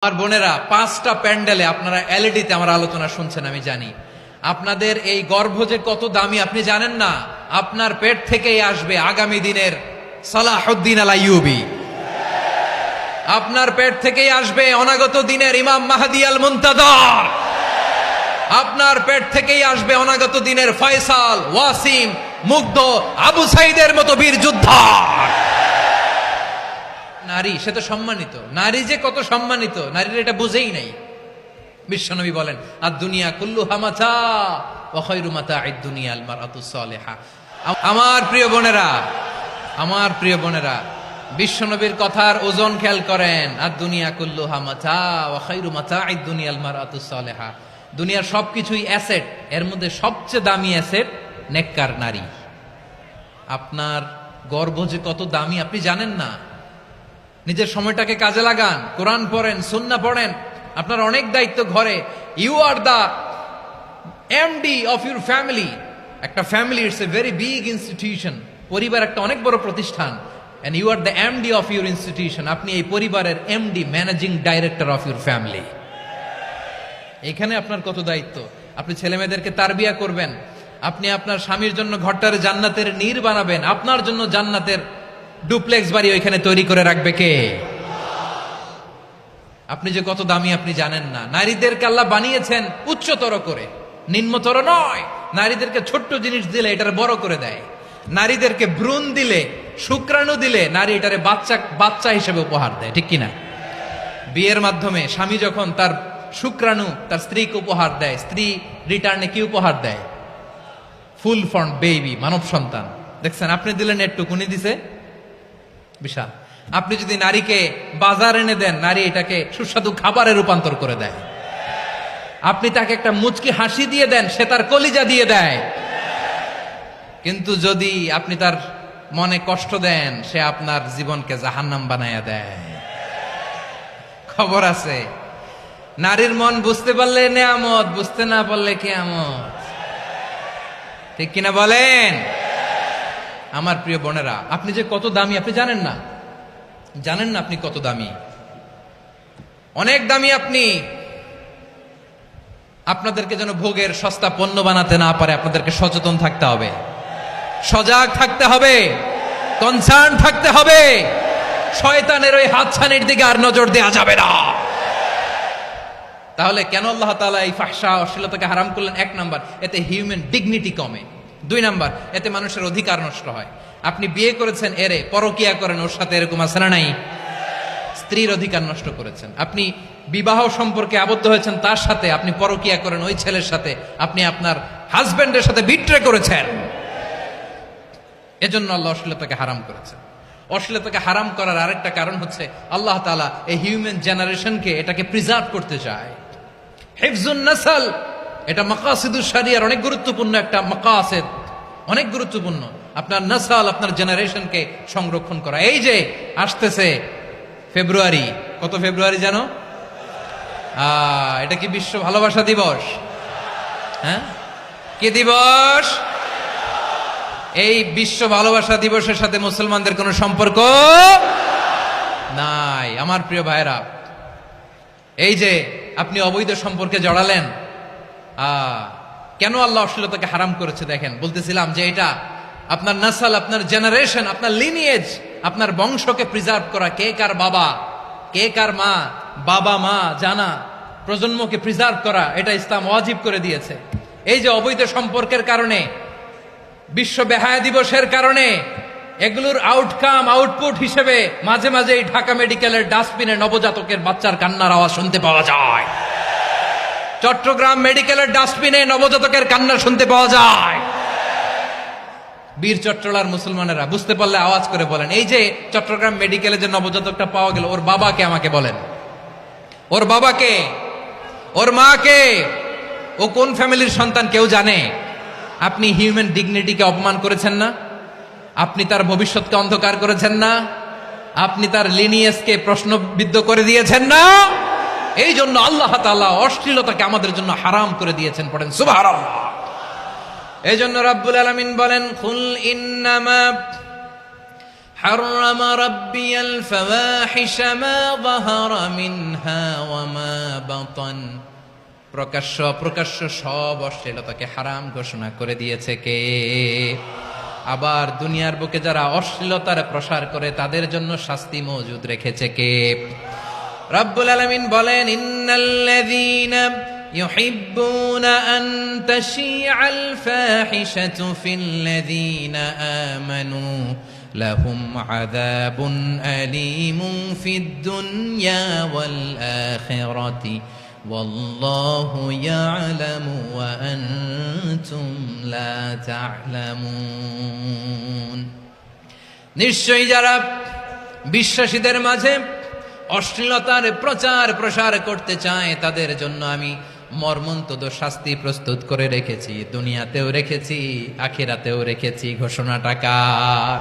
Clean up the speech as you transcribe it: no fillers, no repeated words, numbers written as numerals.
আমার বোনেরা, 5টা প্যান্ডেলে আপনারা এলইডিতে আমার আলোচনা শুনছেন, আমি জানি। আপনাদের এই গর্ভ যে কত দামি আপনি জানেন না। আপনার পেট থেকেই আসবে আগামী দিনের সালাহুদ্দিন আল আইয়ুবী। আপনার পেট থেকেই আসবে অনাগত দিনের ইমাম মাহদী আল মুনতাযর। আপনার পেট থেকেই আসবে অনাগত দিনের ফয়সাল, ওয়াসিম, মুগ্ধ, আবু সাইদের মতো বীর যোদ্ধা। নারী সে তো সম্মানিত, নারী যে কত সম্মানিত নারীর এটা বুঝেই নাই। বিশ্বনবী বলেন, আর দুনিয়া কুল্লুহা মাতা ওয়া খায়রু মাতা'আদ দুনিয়া আল মারআতুস সালিহা। আমার প্রিয় বোনেরা, আমার প্রিয় বোনেরা, বিশ্বনবীর কথার ওজন খেয়াল করেন। আর দুনিয়া কুল্লুহা মাতা ওয়া খায়রু মাতা'আদ দুনিয়া আল মারআতুস সালিহা। দুনিয়ার সবকিছুই অ্যাসেট, এর মধ্যে সবচেয়ে দামি অ্যাসেট নেককার নারী। আপনার গর্ভ যে কত দামি আপনি জানেন না। নিজের সময়টাকে কাজে লাগান, কোরআন পড়েন, সুন্নাহ পড়েন। আপনার অনেক দায়িত্ব ঘরে। You are the MD of your family. একটা family it's a very big institution. পরিবার একটা অনেক বড় প্রতিষ্ঠান। And you are the MD of your institution. আপনি এই পরিবারের MD, managing director of your family. এখানে আপনার কত দায়িত্ব। আপনি ছেলে মেয়েদেরকে তারবিয়া করবেন। আপনি আপনার স্বামীর জন্য ঘরটার জান্নাতের নীর বানাবেন। আপনার জন্য জান্নাতের ডুপ্লেক্স বাড়ি ওইখানে তৈরি করে রাখবে কে? আপনি যে কত দামি আপনি জানেন না। নারীদেরকে আল্লাহ বানিয়েছেন উচ্চতর করে, নিম্নতর নয়। নারীদেরকে ছোট্ট জিনিস দিলে এটারে বড় করে দেয়। নারীদেরকে ভ্রূণ দিলে, শুক্রাণু দিলে নারী এটারে বাচ্চা হিসেবে উপহার দেয়, ঠিক কিনা? বিয়ের মাধ্যমে স্বামী যখন তার শুক্রাণু তার স্ত্রীকে উপহার দেয়, স্ত্রী রিটার্নে কি উপহার দেয়? ফুল ফর্ম বেবি, মানব সন্তান। দেখছেন, আপনি দিলেন একটুক, উনি দিছে বিশাল। আপনি যদি নারীকে বাজার এনে দেন, নারী এটাকে সুস্বাদু খাবারে রূপান্তর করে দেয়। আপনি তাকে একটা মুচকি হাসি দিয়ে দেন, সে তার কলিজা দিয়ে দেয়। কিন্তু যদি আপনি তার মনে কষ্ট দেন, সে আপনার জীবনকে জাহান্নাম বানায়া দেয়। খবর আছে, নারীর মন বুঝতে পারলে নেয়ামত, বুঝতে না পারলে কিয়ামত। ঠিক কিনা বলেন? আমার প্রিয় বোনেরা, আপনি যে কত দামি আপনি জানেন না। জানেন না আপনি কত দামি, অনেক দামি আপনি। আপনাদেরকে যেন ভোগের সস্তা পণ্য বানাতে না পারে, আপনাদেরকে সচেতন থাকতে হবে, সজাগ থাকতে হবে, কনসার্ন থাকতে হবে। শয়তানের ওই হাতছানির দিকে আর নজর দেওয়া যাবে না। তাহলে কেন আল্লাহ তাআলা এই ফাহশা, অশ্লীলতাকে হারাম করলেন? 1 নাম্বার, এতে হিউম্যান ডিগনিটি কমে। 2 নাম্বার, এতে মানুষের অধিকার নষ্ট হয়। আপনি বিয়ে করেছেন, এরে পরকিয়া করেন, ওর সাথে এরকম আছে না নাই? স্ত্রীর অধিকার নষ্ট করেছেন। আপনি বিবাহ সম্পর্কে আবদ্ধ হয়েছেন তার সাথে, আপনি পরকিয়া করেন ওই ছেলের সাথে, আপনি আপনার হাজবেন্ডের সাথে বিট্রে করেছেন। এজন্য আল্লাহ অশ্লীলতাকে হারাম করেছেন। অশ্লীলতাকে হারাম করার আরেকটা কারণ হচ্ছে আল্লাহ তাআলা এই হিউম্যান জেনারেশনকে এটাকে প্রিজার্ভ করতে চায়। হিফজুন নাসল, এটা মাকাসিদুশ শরিয়ার অনেক গুরুত্বপূর্ণ একটা মাকাসিদ, অনেক গুরুত্বপূর্ণ। আপনার নাসল, আপনার জেনারেশনকে সংরক্ষণ করা। এই যে আসতেছে ফেব্রুয়ারি, কত ফেব্রুয়ারি জানো? এটা কি বিশ্ব ভালোবাসা দিবস? হ্যাঁ, কি দিবস? এই বিশ্ব ভালোবাসা দিবসের সাথে মুসলমানদের কোনো সম্পর্ক নাই। আমার প্রিয় ভাইরা, এই যে আপনি অবৈধ সম্পর্কে জড়ালেন, কেন আল্লাহ অশ্লীলতাকে হারাম করেছে দেখেন। বলতেছিলাম যে এটা আপনার নাসল, আপনার জেনারেশন, আপনার লিনিয়েজ, আপনার বংশকে প্রিজার্ভ করা। কে কার বাবা, কে কার মা, বাবা মা জানা, প্রজন্মকে প্রিজার্ভ করা, এটা ইসলাম ওয়াজিব করে দিয়েছে। এই যে অবৈধ সম্পর্কের কারণে, বিশ্ব বেহায়া দিবসের কারণে, এগুলোর আউটকাম, আউটপুট হিসেবে মাঝে মাঝে এই ঢাকা মেডিকেলের ডাস্টবিনে নবজাতকের বাচ্চার কান্নার আওয়াজ শুনতে পাওয়া যায়। চট্টগ্রাম মেডিকেলের ডাস্টবিনে নবজাতকের কান্না শুনতে পাওয়া যায়। বীর চট্টলার মুসলমানেরা বুঝতে পারলে আওয়াজ করে বলেন, এই যে চট্টগ্রাম মেডিকেলে যে নবজাতকটা পাওয়া গেল, ওর বাবাকে আমাকে বলেন। ওর বাবাকে, ওর মাকে, ও কোন ফ্যামিলির সন্তান কেউ জানে? আপনি হিউম্যান ডিগনিটিকে অপমান করেছেন না? আপনি তার ভবিষ্যৎকে অন্ধকার করেছেন না? আপনি তার লিনিয়েজকে প্রশ্নবিদ্ধ করে দিয়েছেন না? এই জন্য আল্লাহ তাআলা অশ্লীলতাকে আমাদের জন্য হারাম করে দিয়েছেন। পড়েন সুবহানাল্লাহ। এই জন্য রাব্বুল আলামিন বলেন, কুল ইন্নামা حرم ربي الفواحش ما ظهر منها وما بطن প্রকাশ্য সব অশ্লীলতাকে হারাম ঘোষণা করে দিয়েছে কে? আবার দুনিয়ার বুকে যারা অশ্লীলতার প্রসার করে তাদের জন্য শাস্তি মজুদ রেখেছে কে? রব্বুল আলামিন বলেন, ইন্নাল্লাযীনা ইউহিব্বুনা আন তাশিআল ফাহিশাতু ফিল্লাযীনা আমানু লাহুম আযাবুন আলীমুন ফিদ দুনিয়া ওয়াল আখিরাতি ওয়াল্লাহু ইয়ালামু ওয়া আনতুম লা তা'লামুন। নিশ্চয়ই যারা বিশ্বাসীদের মাঝে অশ্লীলতার প্রচার প্রসার করতে চায় তাদের জন্য আমি মর্মন্তুদ শাস্তি প্রস্তুত করে রেখেছি, দুনিয়াতেও রেখেছি, আখিরাতেও রেখেছি। ঘোষণাটা কার?